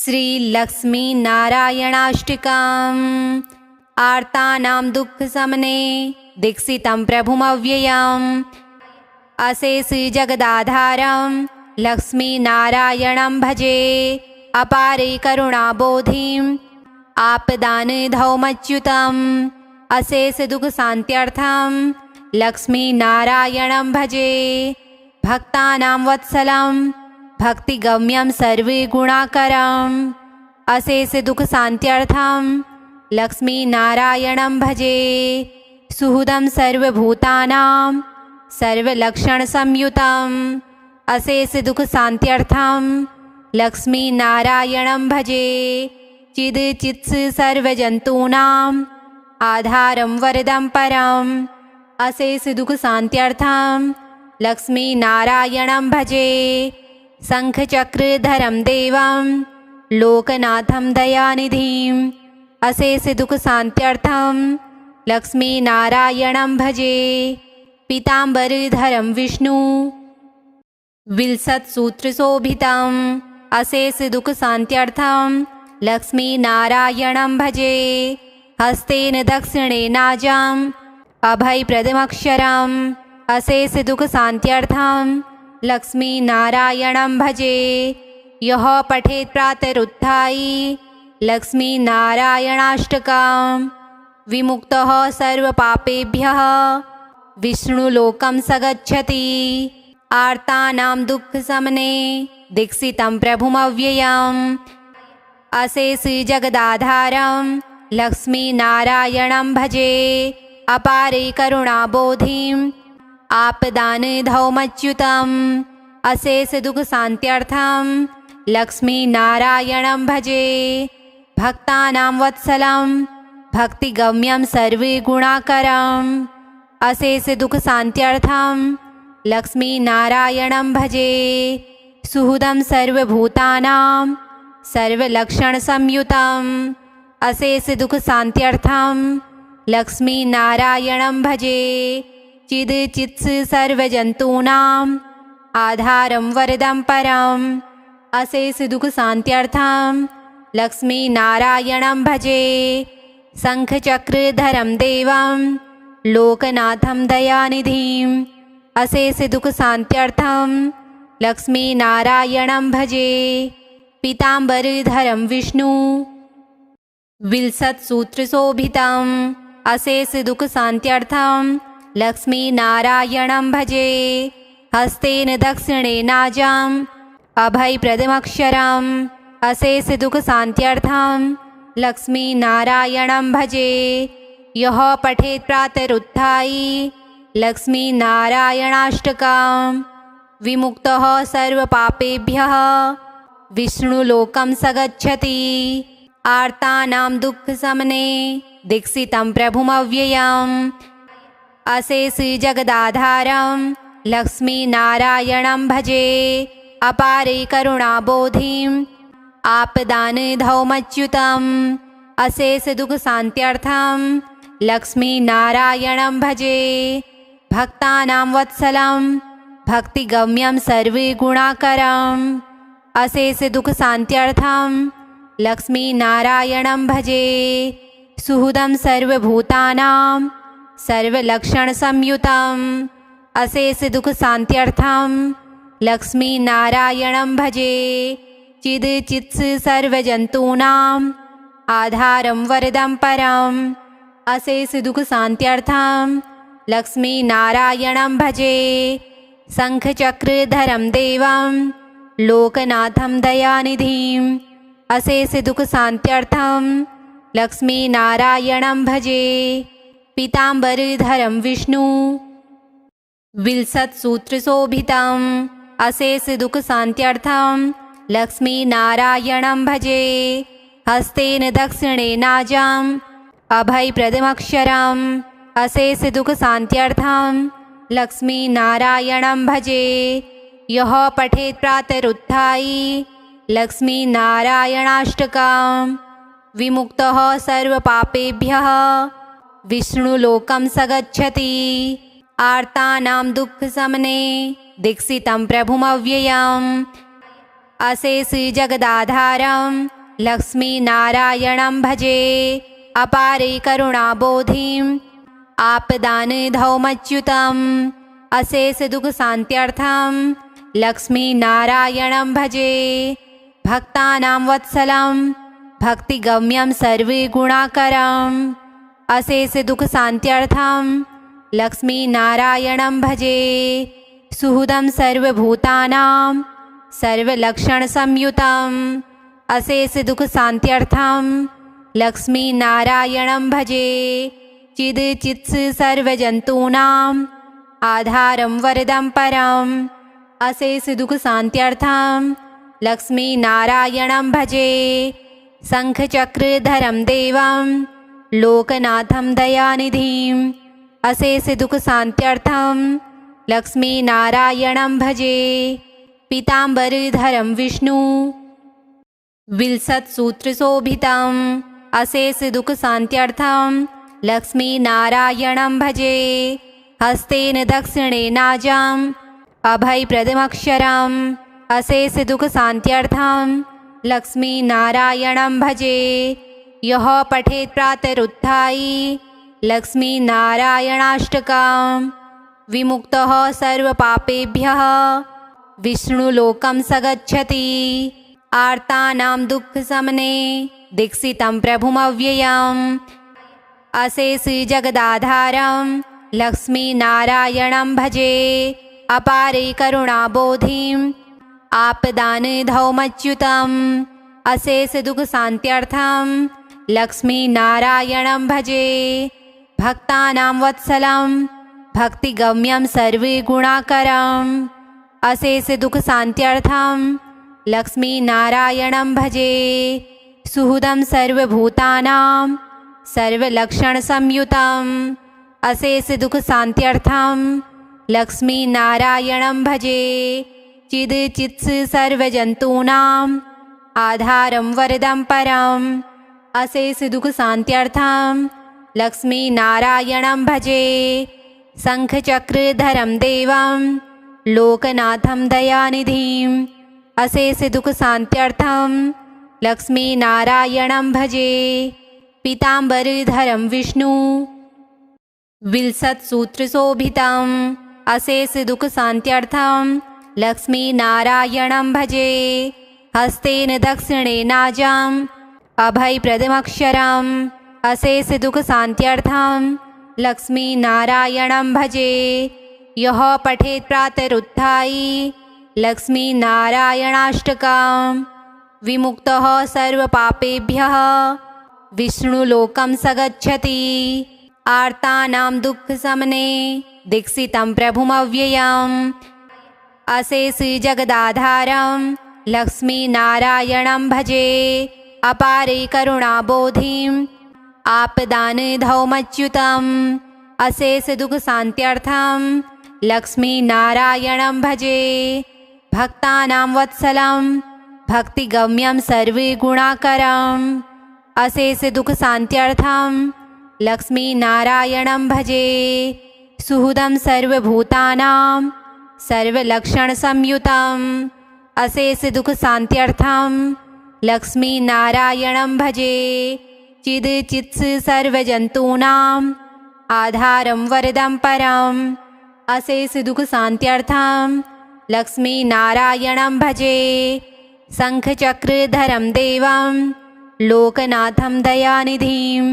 श्रीलक्ष्मीनारायणाष्टकम्। आर्तानां दुःखशमने दीक्षितं प्रभुमव्ययम्। अशेषजगदाधारं लक्ष्मीनारायणं भजे। अपारे करुणाबोधिम् आपदानिधौमच्युतम्। अशेषदुःखशान्त्यर्थं लक्ष्मीनारायणं भजे। भक्तानां वत्सलं भक्तिगम्यं सर्वगुणाकरम्। अशेषदुःखशान्त्यर्थं लक्ष्मीनारायणं भजे। सुहृदं सर्वभूतानां सर्वलक्षणसंयुतम्। अशेषदुःखशान्त्यर्थं लक्ष्मीनारायणं भजे। चिदचित्स सर्वजन्तूनाम् आधारं वरदं परम्। अशेषदुःखशान्त्यर्थं लक्ष्मीनारायणं भजे। शङ्खचक्रधरं देवं लोकनाथं दयानिधिम्। अशेषदुःखशान्त्यर्थं लक्ष्मीनारायणं भजे। पीताम्बरधरं विष्णु विलसत्सूत्रशोभितम्। अशेषदुःखशान्त्यर्थं लक्ष्मीनारायणं भजे। हस्तेन दक्षिणेनाजम् अभयप्रदमक्षरम्। अशेषदुःखशान्त्यर्थं लक्ष्मीनारायणं भजे। यः पठेत् प्रातरुत्थाय लक्ष्मीनारायणाष्टकम् विमुक्तः सर्वपापेभ्यः विष्णुलोकं स गच्छति। आर्तानां दुःखशमने दीक्षितं प्रभुमव्ययम्। अशेषजगदाधारं लक्ष्मीनारायणं भजे। अपारे करुणाबोधिम् आपदानिधौमच्युतम्। अशेषदुःखशान्त्यर्थं लक्ष्मीनारायणं भजे। भक्तानां वत्सलं भक्तिगम्यं सर्वगुणाकरम्। अशेषदुःखशान्त्यर्थं लक्ष्मीनारायणं भजे। सुहृदं सर्वभूतानां सर्वलक्षणसंयुतम्। अशेषदुःखशान्त्यर्थं लक्ष्मीनारायणं भजे। चिदचित्स सर्वजन्तूनाम् आधारं वरदं परम्। अशेषदुःखशान्त्यर्थं लक्ष्मीनारायणं भजे। शङ्खचक्रधरं देवं लोकनाथं दयानिधिम्। अशेषदुःखशान्त्यर्थं लक्ष्मीनारायणं भजे। पीताम्बरधरं विष्णु विलसत्सूत्रशोभितम्। अशेषदुःखशान्त्यर्थं लक्ष्मीनारायणं भजे। हस्तेन दक्षिणेनाजम् अभयप्रदमक्षरम्। अशेषदुःखशान्त्यर्थं लक्ष्मीनारायणं भजे। यः पठेत् प्रातरुत्थाय लक्ष्मीनारायणाष्टकम् विमुक्तः सर्वपापेभ्यः विष्णुलोकं स गच्छति। आर्तानां दुःखशमने दीक्षितं प्रभुमव्ययम्। अशेषजगदाधारं लक्ष्मीनारायणं भजे। अपारे करुणाबोधिम् आपदानिधौमच्युतम्। अशेषदुःखशान्त्यर्थं लक्ष्मीनारायणं भजे। भक्तानां वत्सलं भक्तिगम्यं सर्वगुणाकरम्। अशेषदुःखशान्त्यर्थं लक्ष्मीनारायणं भजे। सुहृदं सर्वभूतानां सर्वलक्षणसंयुतम्। अशेषदुःखशान्त्यर्थं लक्ष्मीनारायणं भजे। चिदचित्स सर्वजन्तूनाम् आधारं वरदं परम्। अशेषदुःखशान्त्यर्थं लक्ष्मीनारायणं भजे। शङ्खचक्रधरं देवं लोकनाथं दयानिधिम्। अशेषदुःखशान्त्यर्थं लक्ष्मीनारायणं भजे। पीताम्बरधरं विष्णु विलसत्सूत्रशोभितम्। अशेषदुःखशान्त्यर्थं लक्ष्मीनारायणं भजे। हस्तेन दक्षिणेनाजम् अभयप्रदमक्षरम्। अशेषदुःखशान्त्यर्थं लक्ष्मीनारायणं भजे। यः पठेत् प्रातरुत्थाय लक्ष्मीनारायणाष्टकम् विमुक्तः सर्वपापेभ्यः विष्णुलोकं स गच्छति। आर्तानां दुःखशमने दीक्षितं प्रभुमव्ययम्। अशेषजगदाधारं लक्ष्मीनारायणं भजे अपारे करुणाबोधिम् आपदानधौमच्युतम् अशेषदुःखशान्त्यर्थं लक्ष्मीनारायणं भजे भक्तानां वत्सलं भक्तिगम्यं सर्वगुणाकरम् अशेषदुःखशान्त्यर्थं लक्ष्मीनारायणं भजे सुहृदं सर्वभूतानां सर्वलक्षणसंयुतम् अशेषदुःखशान्त्यर्थं लक्ष्मीनारायणं भजे चिदचित्स सर्वजन्तूनाम् आधारं वरदं परम् अशेषदुःखशान्त्यर्थं लक्ष्मीनारायणं भजे शङ्खचक्रधरं देवं लोकनाथं दयानिधिम् अशेषदुःखशान्त्यर्थं लक्ष्मीनारायणं भजे पीताम्बरधरं विष्णु विलसत्सूत्रशोभितम् अशेषदुःखशान्त्यर्थं लक्ष्मीनारायणं भजे हस्तेन दक्षिणेनाजम् अभयप्रदमक्षरम् अशेषदुःखशान्त्यर्थं लक्ष्मीनारायणं भजे यः पठेत् प्रातरुत्थाय लक्ष्मीनारायणाष्टकं विमुक्तः सर्वपापेभ्यः विष्णुलोकं स गच्छति आर्तानां दुःखशमने दीक्षितं प्रभुमव्ययम् अशेषजगदाधारं लक्ष्मीनारायणं भजे अपारे करुणाबोधिम् आपदानधौमच्युतम् अशेषदुःखशान्त्यर्थं लक्ष्मीनारायणं भजे भक्तानां वत्सलं भक्तिगम्यं सर्वगुणाकरम् अशेषदुःखशान्त्यर्थं लक्ष्मीनारायणं भजे सुहृदं सर्वभूतानां सर्वलक्षणसंयुतम् अशेषदुःखशान्त्यर्थं लक्ष्मीनारायणं भजे चिदचित्स सर्वजन्तूनाम् आधारं वरदं परम् अशेषदुःखशान्त्यर्थं लक्ष्मीनारायणं भजे शङ्खचक्रधरं देवं लोकनाथं दयानिधिम् अशेषदुःखशान्त्यर्थं लक्ष्मीनारायणं भजे पीताम्बरधरं विष्णु विलसत्सूत्रशोभितम् अशेषदुःखशान्त्यर्थं लक्ष्मीनारायणं भजे हस्तेन दक्षिणेनाजम् अभयप्रदमक्षरम् अशेषदुःखशान्त्यर्थं लक्ष्मीनारायणं भजे यः पठेत् प्रातरुत्थाय लक्ष्मीनारायणाष्टकं विमुक्तः सर्वपापेभ्यः विष्णुलोकं स गच्छति आर्तानां दुःखशमने दीक्षितं प्रभुमव्ययम् अशेषजगदाधारं लक्ष्मीनारायणं भजे अपारे करुणाबोधिम् आपदानधौमच्युतम् अशेषदुःखशान्त्यर्थं लक्ष्मीनारायणं भजे भक्तानां वत्सलं भक्तिगम्यं सर्वगुणाकरम् अशेषदुःखशान्त्यर्थं लक्ष्मीनारायणं भजे सुहृदं सर्वभूतानां सर्वलक्षणसंयुतम् अशेषदुःखशान्त्यर्थं लक्ष्मीनारायणं भजे चिदचित्स सर्वजन्तूनाम् आधारं वरदं परम् अशेषदुःखशान्त्यर्थं लक्ष्मीनारायणं भजे शङ्खचक्रधरं देवं लोकनाथं दयानिधिम्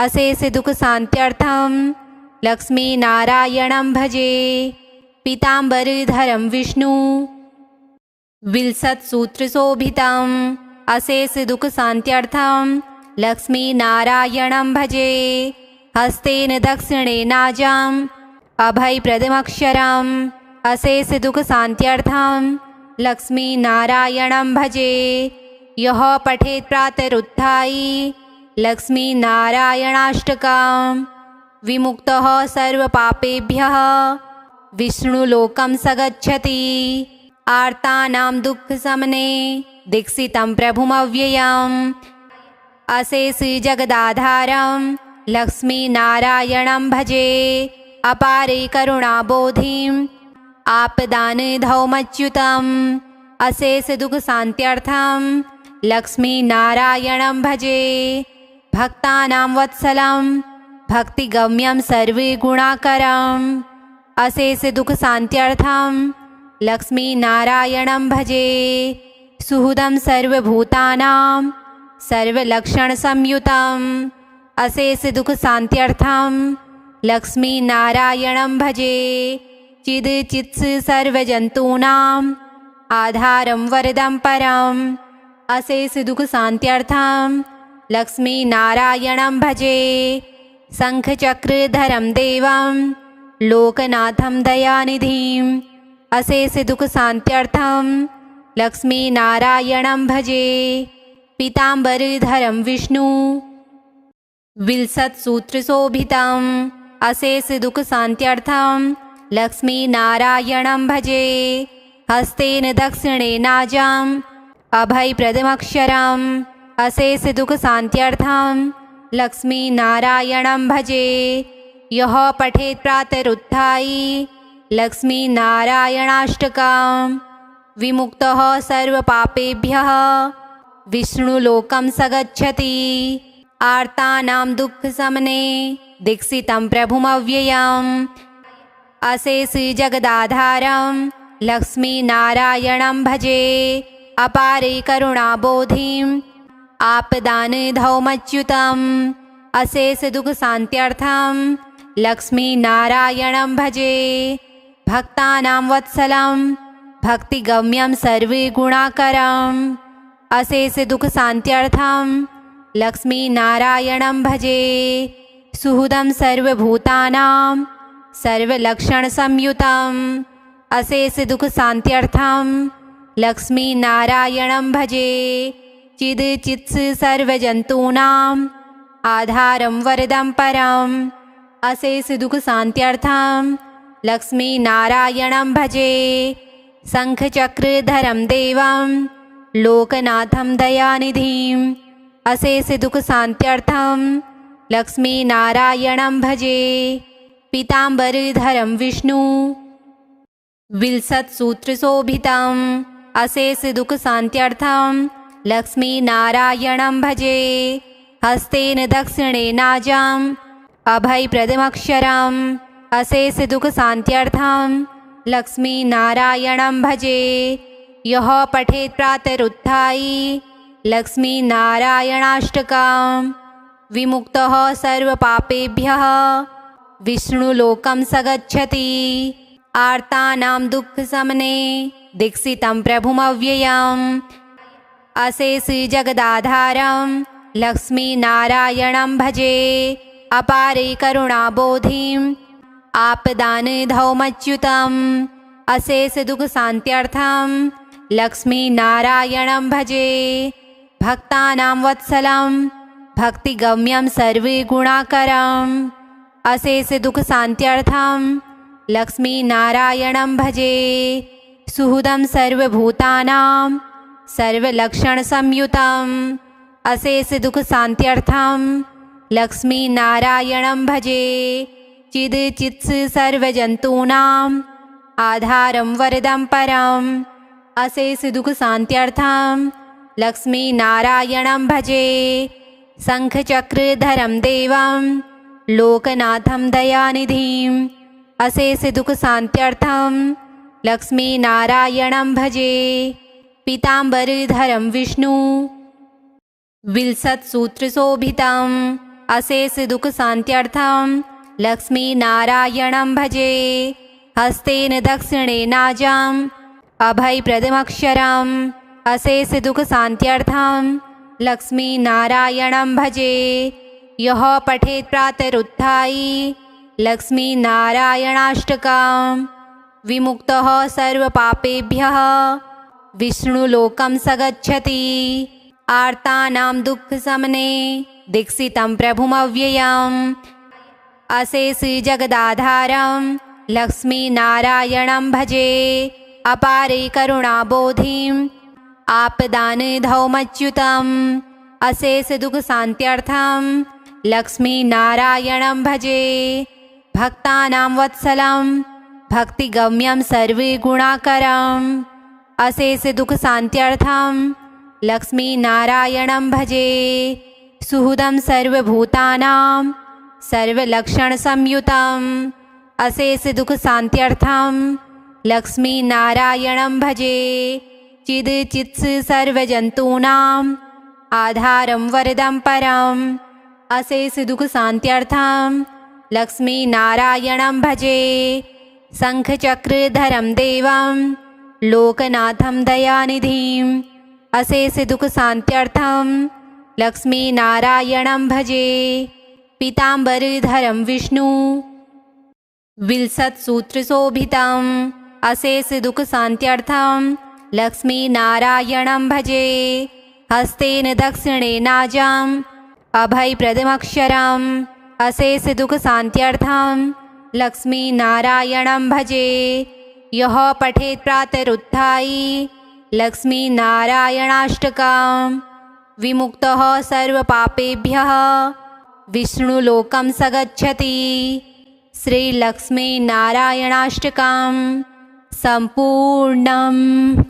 अशेषदुःखशान्त्यर्थं लक्ष्मीनारायणं भजे पीताम्बरधरं विष्णु विलसत्सूत्रशोभितम् अशेषदुःखशान्त्यर्थं लक्ष्मीनारायणं भजे हस्तेन दक्षिणेनाजम् अभयप्रदमक्षरम् अशेषदुःखशान्त्यर्थं लक्ष्मीनारायणं भजे यः पठेत् प्रातरुत्थाय लक्ष्मीनारायणाष्टकं विमुक्तः सर्वपापेभ्यः विष्णुलोकं स गच्छति आर्तानां दुःखशमने दीक्षितं प्रभुमव्ययम् अशेषजगदाधारं लक्ष्मीनारायणं भजे अपारे करुणाबोधिम् आपदानधौमच्युतम् अशेषदुःखशान्त्यर्थं लक्ष्मीनारायणं भजे। भक्तानां वत्सलं भक्तिगम्यं सर्वगुणाकरम् अशेषदुःखशान्त्यर्थं लक्ष्मीनारायणं भजे। सुहृदं सर्वभूतानां सर्वलक्षणसंयुतम् अशेषदुःखशान्त्यर्थं लक्ष्मीनारायणं भजे। चिदचित्स सर्वजन्तूनाम् आधारं वरदं परम् अशेषदुःखशान्त्यर्थं लक्ष्मीनारायणं भजे। शङ्खचक्रधरं देवं लोकनाथं दयानिधिम् अशेषदुःखशान्त्यर्थं लक्ष्मीनारायणं भजे। पीताम्बरधरं विष्णु विलसत्सूत्रशोभितम् अशेषदुःखशान्त्यर्थं लक्ष्मीनारायणं भजे। हस्तेन दक्षिणेनाजम् अभयप्रदमक्षरम् अशेषदुःखशान्त्यर्थं लक्ष्मीनारायणं भजे। यः पठेत् प्रातरुत्थाय लक्ष्मीनारायणाष्टकं विमुक्तः सर्वपापेभ्यः विष्णुलोकं स गच्छति। आर्तानां दुःखशमने दीक्षितं प्रभुमव्ययम् अशेषजगदाधारं लक्ष्मीनारायणं भजे। अपारे करुणाबोधिम् आपदानधौमच्युतम् अशेषदुःखशान्त्यर्थं लक्ष्मीनारायणं भजे। भक्तानां वत्सलं भक्तिगम्यं सर्वगुणाकरम् अशेषदुःखशान्त्यर्थं लक्ष्मीनारायणं भजे। सुहृदं सर्वभूतानां सर्वलक्षणसंयुतम् अशेषदुःखशान्त्यर्थं लक्ष्मीनारायणं भजे। चिदचित्स सर्वजन्तूनाम् आधारं वरदं परम् अशेषदुःखशान्त्यर्थं लक्ष्मीनारायणं भजे। शङ्खचक्रधरं देवं लोकनाथं दयानिधिम् अशेषदुःखशान्त्यर्थं लक्ष्मीनारायणं भजे। पीताम्बरधरं विष्णु विलसत्सूत्रशोभितम् अशेषदुःखशान्त्यर्थं लक्ष्मीनारायणं भजे। हस्तेन दक्षिणेनाजम् अभयप्रदमक्षरम् अशेषदुःखशान्त्यर्थं लक्ष्मीनारायणं भजे। यः पठेत् प्रातरुत्थाय लक्ष्मीनारायणाष्टकं विमुक्तः सर्वपापेभ्यः विष्णुलोकं स गच्छति। आर्तानां दुःखशमने दीक्षितं प्रभुमव्ययम् अशेषजगदाधारं लक्ष्मीनारायणं भजे। अपारे करुणाबोधिम् आपदानधौमच्युतम् अशेषदुःखशान्त्यर्थं लक्ष्मीनारायणं भजे। भक्तानां वत्सलं भक्तिगम्यं सर्वगुणाकरम् अशेषदुःखशान्त्यर्थं लक्ष्मीनारायणं भजे। सुहृदं सर्वभूतानां सर्वलक्षणसंयुतम् अशेषदुःखशान्त्यर्थं लक्ष्मीनारायणं भजे। चिदचित्स सर्वजन्तूनाम् आधारं वरदं परम् अशेषदुःखशान्त्यर्थं लक्ष्मीनारायणं भजे। शङ्खचक्रधरं देवं लोकनाथं दयानिधिम् अशेषदुःखशान्त्यर्थं लक्ष्मीनारायणं भजे। पीताम्बरधरं विष्णु विलसत्सूत्रशोभितम् अशेषदुःखशान्त्यर्थं लक्ष्मीनारायणं भजे। हस्तेन दक्षिणेनाजम् अभयप्रदमक्षरम् अशेषदुःखशान्त्यर्थं लक्ष्मीनारायणं भजे। यः पठेत् प्रातरुत्थाय लक्ष्मीनारायणाष्टकं विमुक्तः सर्वपापेभ्यः विष्णुलोकं स गच्छति। आर्तानां दुःखशमने दीक्षितं प्रभुमव्ययम् अशेषजगदाधारं लक्ष्मीनारायणं भजे। अपारे करुणाबोधिम् आपदानधौमच्युतम् अशेषदुःखशान्त्यर्थं लक्ष्मीनारायणं भजे। भक्तानां वत्सलं भक्तिगम्यं सर्वगुणाकरम् अशेषदुःखशान्त्यर्थं लक्ष्मीनारायणं भजे। सुहृदं सर्वभूतानां सर्वलक्षणसंयुतम् अशेषदुःखशान्त्यर्थं लक्ष्मीनारायणं भजे। चिद्चित्स सर्वजन्तूनाम् आधारं वरदं परम् अशेषदुःखशान्त्यर्थं लक्ष्मीनारायणं भजे। शङ्खचक्रधरं देवं लोकनाथं दयानिधिम् अशेषदुःखशान्त्यर्थं लक्ष्मीनारायणं भजे। पीताम्बरधरं विष्णु विलसत्सूत्रशोभितम् अशेषदुःखशान्त्यर्थं लक्ष्मीनारायणं भजे। हस्तेन दक्षिणेनाजम् अभयप्रदमक्षरम् अशेषदुःखशान्त्यर्थं लक्ष्मीनारायणं भजे। यः पठेत् प्रातरुत्थाय लक्ष्मीनारायणाष्टकं विमुक्तः सर्वपापेभ्यः विष्णुलोकं स गच्छति। श्रीलक्ष्मीनारायणाष्टकं सम्पूर्णम्।